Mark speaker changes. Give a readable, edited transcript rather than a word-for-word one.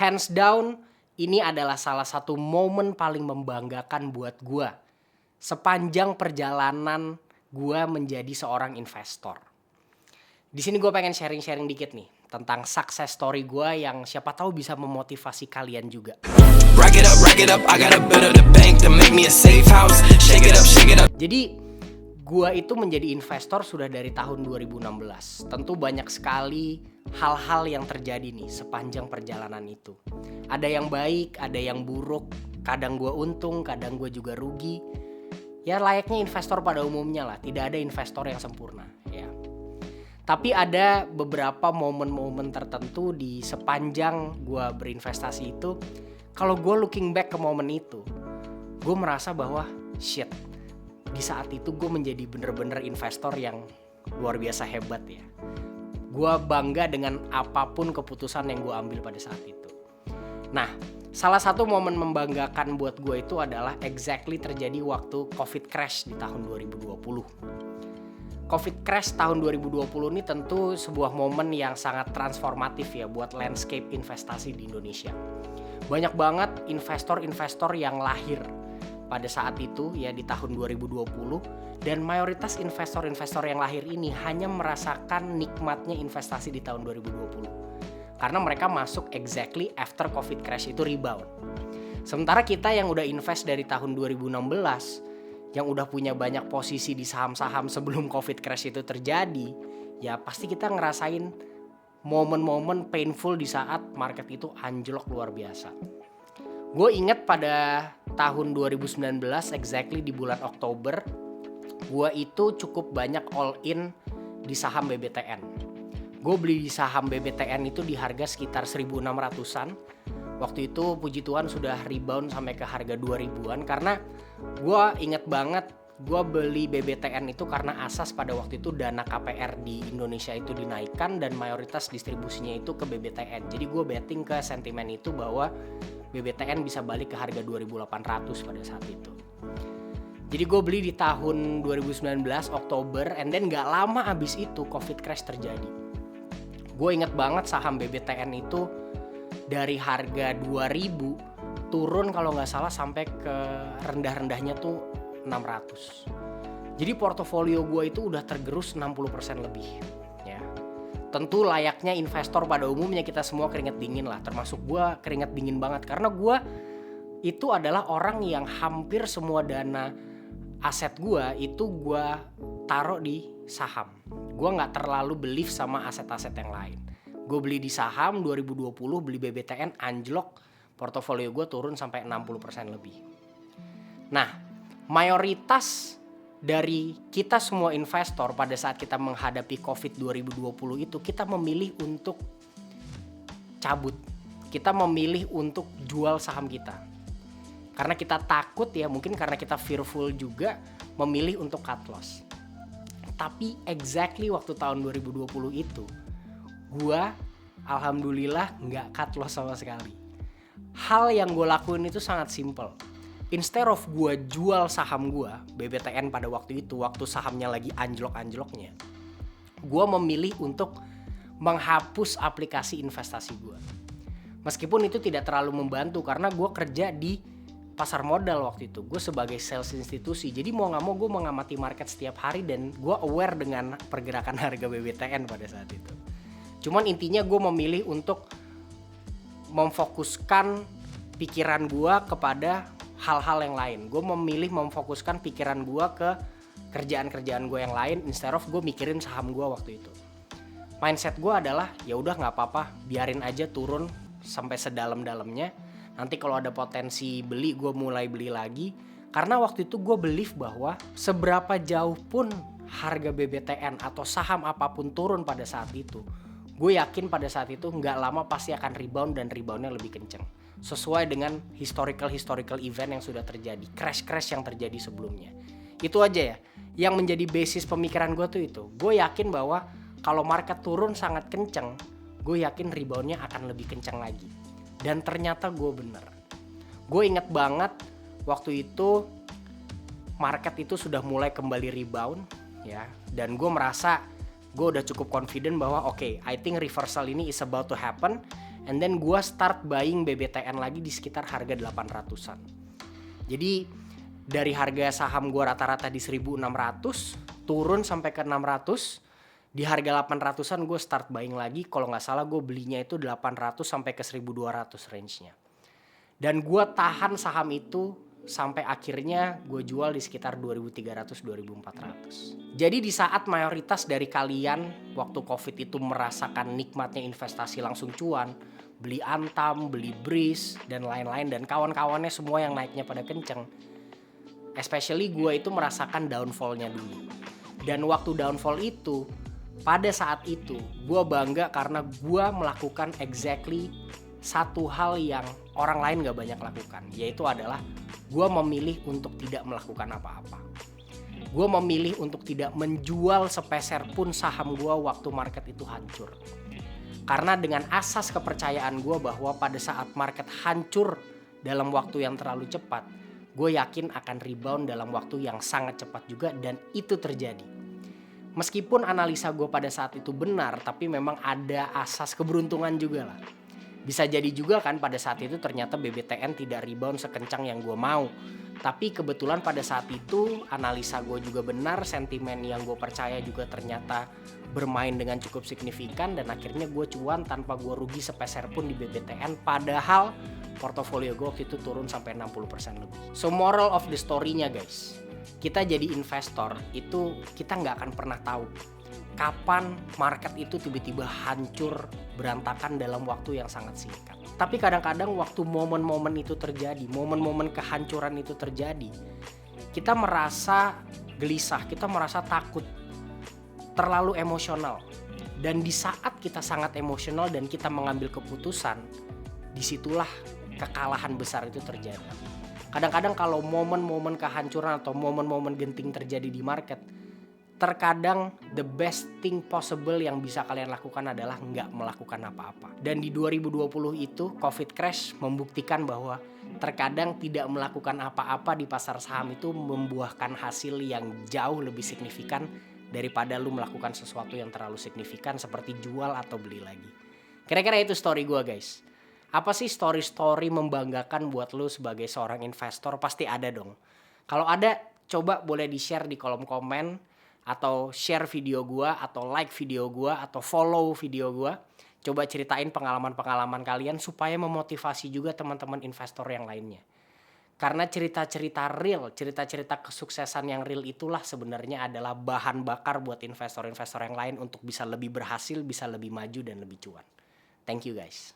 Speaker 1: hands down ini adalah salah satu momen paling membanggakan buat gue sepanjang perjalanan gue menjadi seorang investor. Di sini gue pengen sharing-sharing dikit nih tentang success story gue yang siapa tahu bisa memotivasi kalian juga. Jadi gue itu menjadi investor sudah dari tahun 2016. Tentu banyak sekali hal-hal yang terjadi nih sepanjang perjalanan itu. Ada yang baik, ada yang buruk. Kadang gue untung, kadang gue juga rugi. Ya layaknya investor pada umumnya lah. Tidak ada investor yang sempurna ya. Tapi ada beberapa momen-momen tertentu di sepanjang gue berinvestasi itu. Kalau gue looking back ke momen itu, gue merasa bahwa shit, di saat itu gue menjadi bener-bener investor yang luar biasa hebat ya. Gue bangga dengan apapun keputusan yang gue ambil pada saat itu. Nah, salah satu momen membanggakan buat gue itu adalah exactly terjadi waktu COVID crash di tahun 2020. COVID crash tahun 2020 ini tentu sebuah momen yang sangat transformatif ya buat landscape investasi di Indonesia. Banyak banget investor-investor yang lahir pada saat itu ya di tahun 2020 dan mayoritas investor-investor yang lahir ini hanya merasakan nikmatnya investasi di tahun 2020 karena mereka masuk exactly after COVID crash itu rebound. Sementara kita yang udah invest dari tahun 2016 yang udah punya banyak posisi di saham-saham sebelum COVID crash itu terjadi, ya pasti kita ngerasain momen-momen painful di saat market itu anjlok luar biasa. Gue inget pada tahun 2019 exactly di bulan Oktober, gue itu cukup banyak all in di saham BBTN. Gue beli di saham BBTN itu di harga sekitar 1.600-an. Waktu itu puji Tuhan sudah rebound sampai ke harga 2.000-an karena gue inget banget gue beli BBTN itu karena asas pada waktu itu dana KPR di Indonesia itu dinaikkan dan mayoritas distribusinya itu ke BBTN. Jadi gue betting ke sentimen itu bahwa BBTN bisa balik ke harga 2.800 pada saat itu. Jadi gue beli di tahun 2019 Oktober and then gak lama abis itu COVID crash terjadi. Gue inget banget saham BBTN itu dari harga 2.000 turun kalau gak salah sampai ke rendah-rendahnya tuh 600. Jadi portofolio gue itu udah tergerus 60% lebih ya. Tentu layaknya investor pada umumnya kita semua keringet dingin lah, termasuk gue keringet dingin banget karena gue itu adalah orang yang hampir semua dana aset gue itu gue taruh di saham. Gue gak terlalu believe sama aset-aset yang lain. Gue beli di saham 2020, beli BBTN anjlok, portofolio gue turun sampai 60% lebih. Nah, mayoritas dari kita semua investor pada saat kita menghadapi COVID 2020 itu kita memilih untuk cabut. Kita memilih untuk jual saham kita. Karena kita takut ya, mungkin karena kita fearful juga memilih untuk cut loss. Tapi exactly waktu tahun 2020 itu gua alhamdulillah nggak cut loss sama sekali. Hal yang gue lakuin itu sangat simple. Instead of gue jual saham gue, BBTN pada waktu itu, waktu sahamnya lagi anjlok-anjloknya, gue memilih untuk menghapus aplikasi investasi gue. Meskipun itu tidak terlalu membantu karena gue kerja di pasar modal waktu itu. Gue sebagai sales institusi, jadi mau gak mau gue mengamati market setiap hari dan gue aware dengan pergerakan harga BBTN pada saat itu. Cuman intinya gue memilih untuk memfokuskan pikiran gue kepada hal-hal yang lain. Gue memilih memfokuskan pikiran gue ke kerjaan-kerjaan gue yang lain instead of gue mikirin saham gue waktu itu. Mindset gue adalah ya udah nggak apa-apa, biarin aja turun sampai sedalam-dalamnya. Nanti kalau ada potensi beli, gue mulai beli lagi. Karena waktu itu gue believe bahwa seberapa jauh pun harga BBTN atau saham apapun turun pada saat itu, gue yakin pada saat itu nggak lama pasti akan rebound dan reboundnya lebih kenceng. Sesuai dengan historical event yang sudah terjadi, crash yang terjadi sebelumnya. Itu aja ya, yang menjadi basis pemikiran gue tuh itu. Gue yakin bahwa kalau market turun sangat kenceng, gue yakin reboundnya akan lebih kenceng lagi. Dan ternyata gue bener. Gue inget banget waktu itu market itu sudah mulai kembali rebound ya, dan gue merasa gue udah cukup confident bahwa okay, I think reversal ini is about to happen. And then gue start buying BBTN lagi di sekitar harga 800-an. Jadi dari harga saham gue rata-rata di 1.600 turun sampai ke 600. Di harga 800-an gue start buying lagi. Kalau nggak salah gue belinya itu 800 sampai ke 1.200 range-nya. Dan gue tahan saham itu sampai akhirnya gue jual di sekitar 2.300-2.400. Jadi di saat mayoritas dari kalian waktu COVID itu merasakan nikmatnya investasi langsung cuan, beli Antam, beli Breeze, dan lain-lain, dan kawan-kawannya semua yang naiknya pada kenceng, especially gue itu merasakan downfall-nya dulu. Dan waktu downfall itu, pada saat itu gue bangga karena gue melakukan exactly satu hal yang orang lain gak banyak lakukan, yaitu adalah gue memilih untuk tidak melakukan apa-apa. Gue memilih untuk tidak menjual sepeser pun saham gue waktu market itu hancur. Karena dengan asas kepercayaan gue bahwa pada saat market hancur dalam waktu yang terlalu cepat, gue yakin akan rebound dalam waktu yang sangat cepat juga, dan itu terjadi. Meskipun analisa gue pada saat itu benar, tapi memang ada asas keberuntungan juga lah. Bisa jadi juga kan pada saat itu ternyata BBTN tidak rebound sekencang yang gue mau. Tapi kebetulan pada saat itu analisa gue juga benar, sentimen yang gue percaya juga ternyata bermain dengan cukup signifikan, dan akhirnya gue cuan tanpa gue rugi sepeser pun di BBTN. Padahal portofolio gue waktu itu turun sampai 60% lebih. So moral of the story-nya guys, kita jadi investor itu kita nggak akan pernah tahu kapan market itu tiba-tiba hancur berantakan dalam waktu yang sangat singkat. Tapi kadang-kadang waktu momen-momen itu terjadi, momen-momen kehancuran itu terjadi, kita merasa gelisah, kita merasa takut, terlalu emosional. Dan di saat kita sangat emosional dan kita mengambil keputusan, disitulah kekalahan besar itu terjadi. Kadang-kadang kalau momen-momen kehancuran atau momen-momen genting terjadi di market, terkadang the best thing possible yang bisa kalian lakukan adalah nggak melakukan apa-apa. Dan di 2020 itu COVID crash membuktikan bahwa terkadang tidak melakukan apa-apa di pasar saham itu membuahkan hasil yang jauh lebih signifikan daripada lu melakukan sesuatu yang terlalu signifikan seperti jual atau beli lagi. Kira-kira itu story gue guys. Apa sih story-story membanggakan buat lu sebagai seorang investor? Pasti ada dong. Kalau ada, coba boleh di-share di kolom komen, atau share video gua, atau like video gua, atau follow video gua. Coba ceritain pengalaman-pengalaman kalian supaya memotivasi juga teman-teman investor yang lainnya. Karena cerita-cerita real, cerita-cerita kesuksesan yang real itulah sebenarnya adalah bahan bakar buat investor-investor yang lain untuk bisa lebih berhasil, bisa lebih maju dan lebih cuan. Thank you guys.